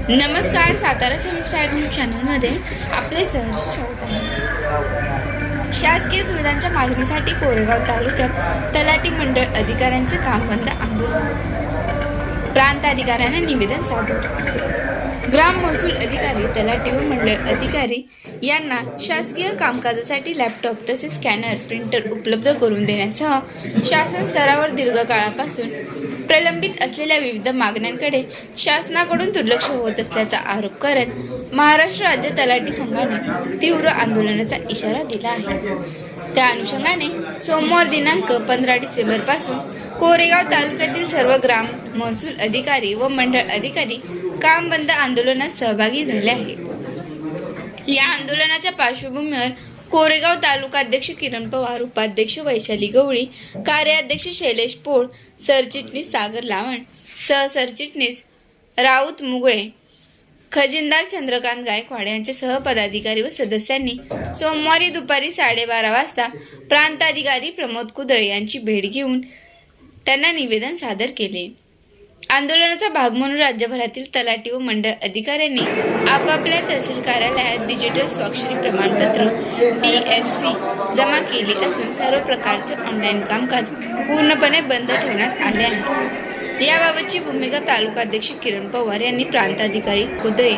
नमस्कार, Satara semester news चॅनलमध्ये आपले सहर्ष स्वागत आहे. शासकीय सुविधांच्या मागणीसाठी कोरेगाव तालुक्यात तलाठी मंडळ अधिकाऱ्यांचे काम बंद आंदोलन. प्रांत अधिकाऱ्यांना निवेदन सादर. ग्राम महसूल अधिकारी, तलाठी व मंडळ अधिकारी यांना शासकीय कामकाजासाठी लॅपटॉप तसेच स्कॅनर, प्रिंटर उपलब्ध करून देण्यासह शासन स्तरावर दीर्घकाळापासून प्रलंबित असलेल्या विविध मागण्यांकडे शासनाकडून दुर्लक्ष होत असल्याचा आरोप करत महाराष्ट्र राज्य तलाठी संघाने तीव्र आंदोलनाचा इशारा दिला आहे. त्या अनुषंगाने सोमवार दिनांक 15 डिसेंबरपासून कोरेगाव तालुक्यातील सर्व ग्राम महसूल अधिकारी व मंडळ अधिकारी काम बंद आंदोलनात सहभागी झाले आहेत. या आंदोलनाच्या पार्श्वभूमीवर कोरेगाव तालुकाध्यक्ष किरण पवार, उपाध्यक्ष वैशाली गवळी, कार्याध्यक्ष शैलेश पोळ, सरचिटणीस सागर लावण, सहसरचिटणीस राऊत मुगळे, खजिनदार चंद्रकांत गायकवाड यांचे सहपदाधिकारी व सदस्यांनी सोमवारी दुपारी 12:30 वाजता प्रांताधिकारी प्रमोद कुदळे यांची भेट घेऊन त्यांना निवेदन सादर केले. आंदोलनाचा भाग म्हणून राज्यभरातील तलाठी व मंडळ अधिकाऱ्यांनी आपापल्या तहसील कार्यालयात डिजिटल स्वाक्षरी प्रमाणपत्र DSC जमा केली असून सर्व प्रकारचे ऑनलाईन कामकाज पूर्णपणे बंद ठेवण्यात आले आहे. याबाबतची भूमिका तालुकाध्यक्ष किरण पवार यांनी प्रांताधिकारी कुदळे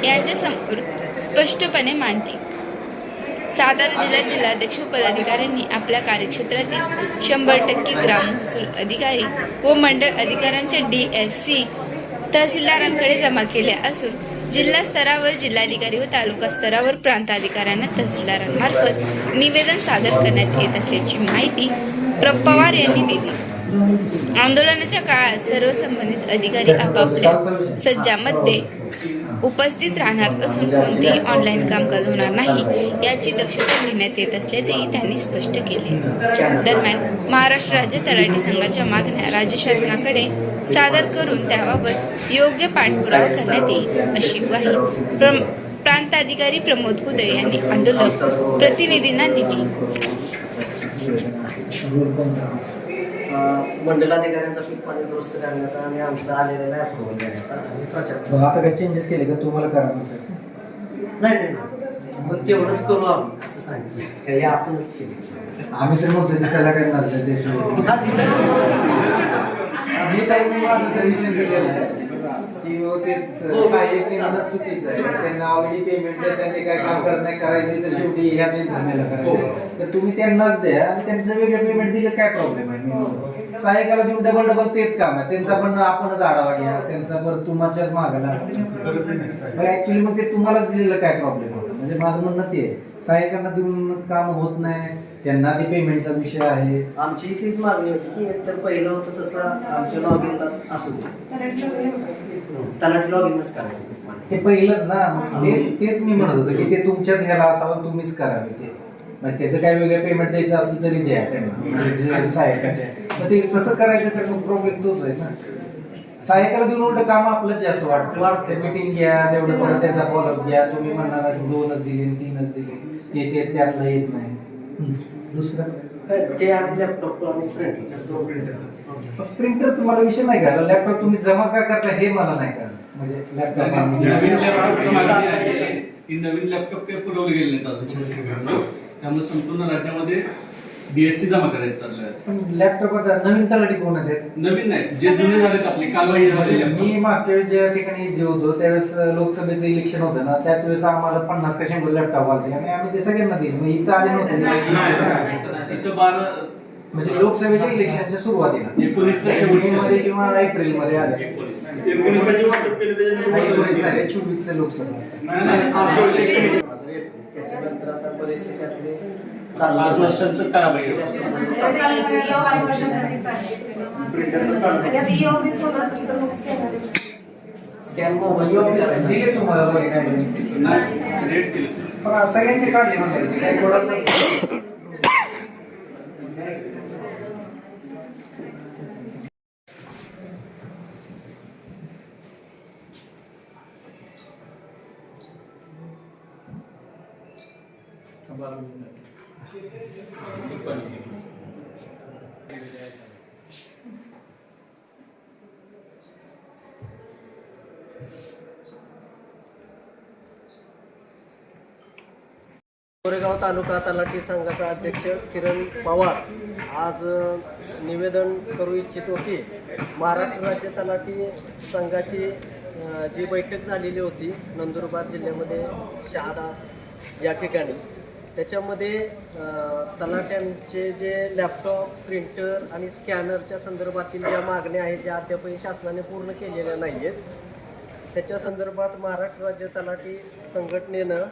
यांच्या समोर स्पष्टपणे मांडली. सातारा जिल्ह्यात जिल्हाध्यक्ष व पदाधिकाऱ्यांनी आपल्या कार्यक्षेत्रातील 100% ग्राम महसूल अधिकारी व मंडळ अधिकाऱ्यांचे DSC तहसीलदारांकडे जमा केले असून जिल्हा स्तरावर जिल्हाधिकारी व तालुका स्तरावर प्रांताधिकाऱ्यांना तहसीलदारांमार्फत निवेदन सादर करण्यात येत असल्याची माहिती पवार यांनी दिली. आंदोलनाच्या काळात सर्व संबंधित अधिकारी आपापल्या सज्जामध्ये उपस्थित राहणार असून कोणतेही ऑनलाईन कामकाज होणार नाही याची दक्षता घेण्यात येत असल्याचेही त्यांनी स्पष्ट केले. दरम्यान महाराष्ट्र राज्य तलाठी संघाच्या मागण्या राज्य शासनाकडे सादर करून त्याबाबत योग्य पाठपुरावा करण्यात येईल अशी ग्वाही प्रांताधिकारी प्रमोद कुदळे यांनी आंदोलक प्रतिनिधींना दिली. मंडलाधिकाऱ्यांचा पीक पाणी दुरुस्त करण्याचा आणि आमचा आलेला अप्रूव्हल देण्याचा आणि प्रचार. आता काही चेंजेस केले का तुम्हाला करा नाही मग तेवढंच करू आम्ही असं सांगितलं हे आपणच केलं. आम्ही तर म्हणतो त्याला काही नसतं मी तरी माझं सजेशन केलेलं आहे की ते सहाय्यक निर्णय चुकीचं आहे. त्यांना ऑलरेडी पेमेंट आहे, त्यांनी काय काम करत नाही करायचे तर शेवटी ह्याच धरण्याला करायचं तर तुम्ही त्यांनाच द्या आणि त्यांचं वेगळं पेमेंट दिलं काय प्रॉब्लेम आहे. सहाय्यकाला देऊन डबल तेच काम आहे त्यांचा पण आपणच आढावा घ्या त्यांचा परत तुमच्याच मागायला ऍक्च्युली मग ते तुम्हालाच दिलेलं काय प्रॉब्लेम होतं. म्हणजे माझं म्हणणं ते आहे सहाय्यकांना देऊन काम होत नाही, त्यांना ते पेमेंटचा विषय आहे. आमची तीच मागणी होती की एकतर पहिलं होतं तसं आमच्या लॉगिनलाच असू दे, तलाठी लॉगिनच करायचं ते पहिलंच ना तेच मी म्हणत होतो की ते तुमच्याच ह्याला असावं, तुम्हीच करावे. ते त्याचं काय वेगळं पेमेंट द्यायचं असेल तरी द्या त्यांना सहाय्यकाच्या, ते तसं करायचं तर प्रॉब्लेम तोच आहे ना. सहाय्यकाला देऊन उलट काम आपलं जास्त वाटतं. मीटिंग घ्या तेवढं थोडं त्याचा फॉलोअप घ्या. तुम्ही म्हणणार 2च दिले 3च दिले ते त्यातलं येत नाही. दुसरं ते आणि लॅपटॉप आणि प्रिंटरचा मला विषय नाही का, लॅपटॉप तुम्ही जमा का करता हे मला नाही का. म्हणजे नवीन लॅपटॉप काही पुरवले गेले नाहीत त्यामुळे संपूर्ण राज्यामध्ये DSC जमा करायचं चाललंय. लॅपटॉप आता नवीन तलाठी कोण आहेत? नवीन नाही, जे जुने झालेत आपले कारवाई झालेली. मी मागच्या वेळेस ज्या ठिकाणी जे होतो त्यावेळेस लोकसभेचं इलेक्शन होतं ना, त्याच वेळेस आम्हाला 50 का 100 लॅपटॉप आले आणि आम्ही ते सगळ्यांना दिले. मग इथं आले नव्हते इथं 12 म्हणजे लोकसभेच्या इलेक्शनच्या सुरुवातीला 19 मध्ये किंवा एप्रिल मध्ये आले. 24 लोकसभा त्याच्यानंतर आता बरेचसे त्यातले 5 वर्षांचं कारवाई स्कॅन मोबाईल दिले तुम्हाला सगळ्यांचे काढले म्हणजे काही थोडं कोरेगाव तालुका तलाठी संघाचा अध्यक्ष किरण पवार आज निवेदन करू इच्छितो की महाराष्ट्र राज्य तलाठी संघाची जी बैठक झालेली होती नंदुरबार जिल्ह्यामध्ये शहादा या ठिकाणी, त्याच्यामध्ये तलाट्यांचे जे लॅपटॉप, प्रिंटर आणि स्कॅनरच्या संदर्भातील ज्या मागण्या आहेत ज्या अद्यापही शासनाने पूर्ण केलेल्या नाही आहेत, त्याच्या संदर्भात महाराष्ट्र राज्य तलाठी संघटनेनं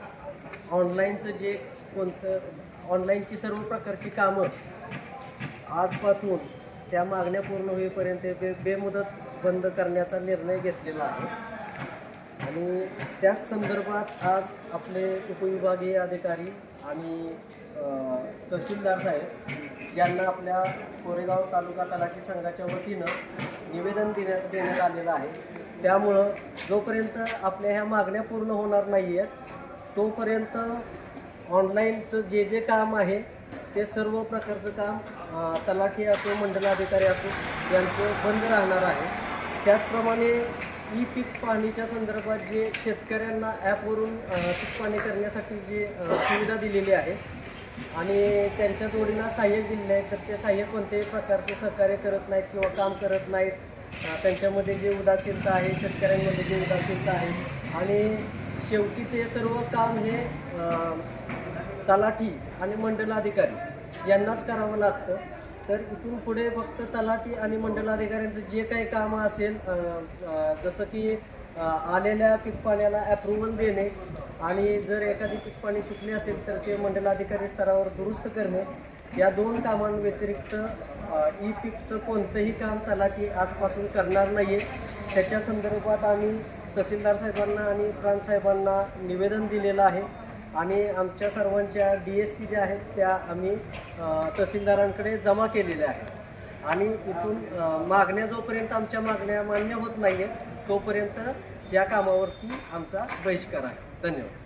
ऑनलाईनचं जे ऑनलाईनची सर्व प्रकारची कामं आजपासून त्या मागण्या पूर्ण होईपर्यंत बेमुदत बंद करण्याचा निर्णय घेतलेला आहे. आणि त्याच संदर्भात आज आपले उपविभागीय अधिकारी आणि तहसीलदार साहेब यांना आपल्या कोरेगाव तालुका तलाठी संघाच्या वतीनं निवेदन देण्यात आलेलं आहे. त्यामुळं जोपर्यंत आपल्या ह्या मागण्या पूर्ण होणार नाही आहेत तोपर्यंत ऑनलाईनचं जे जे काम आहे ते सर्व प्रकारचं काम तलाठी असो, मंडलाधिकारी असो यांचं बंद राहणार आहे. त्याचप्रमाणे ई पीक पाहणीच्या संदर्भात जे शेतकऱ्यांना ॲपवरून पीक पाहणी करण्यासाठी जी सुविधा दिलेली आहे आणि त्यांच्या जोडीला सहाय्यक दिलेले आहेत, तर ते सहाय्यक कोणत्याही प्रकारचे सहकार्य करत नाहीत किंवा काम करत नाहीत. त्यांच्यामध्ये जे उदासीनता आहे, शेतकऱ्यांमध्ये जे उदासीनता आहे आणि शेवटी ते सर्व काम हे तलाठी आणि मंडलाधिकारी यांनाच करावं लागतं. तर इथून पुढे फक्त तलाठी आणि मंडलाधिकाऱ्यांचं जे काही कामं असेल, जसं की आलेल्या पीक पाण्याला ॲप्रुव्हल देणे आणि जर एखादी पीक पाणी चुकली असेल तर ते मंडलाधिकारी स्तरावर दुरुस्त करणे, या 2 कामांव्यतिरिक्त ई पीकचं कोणतंही काम तलाठी आजपासून करणार नाही आहे. त्याच्या संदर्भात आम्ही तहसीलदार साहेबांना आणि प्रांत साहेबांना निवेदन दिलेलं आहे आणि आमच्या सर्वांच्या DSC ज्या आहेत त्या आम्ही तहसीलदारांकडे जमा केलेल्या आहेत. आणि इथून मागण्या जोपर्यंत आमच्या मागण्या मान्य होत नाही आहेत तोपर्यंत या कामावरती आमचा बहिष्कार आहे. धन्यवाद.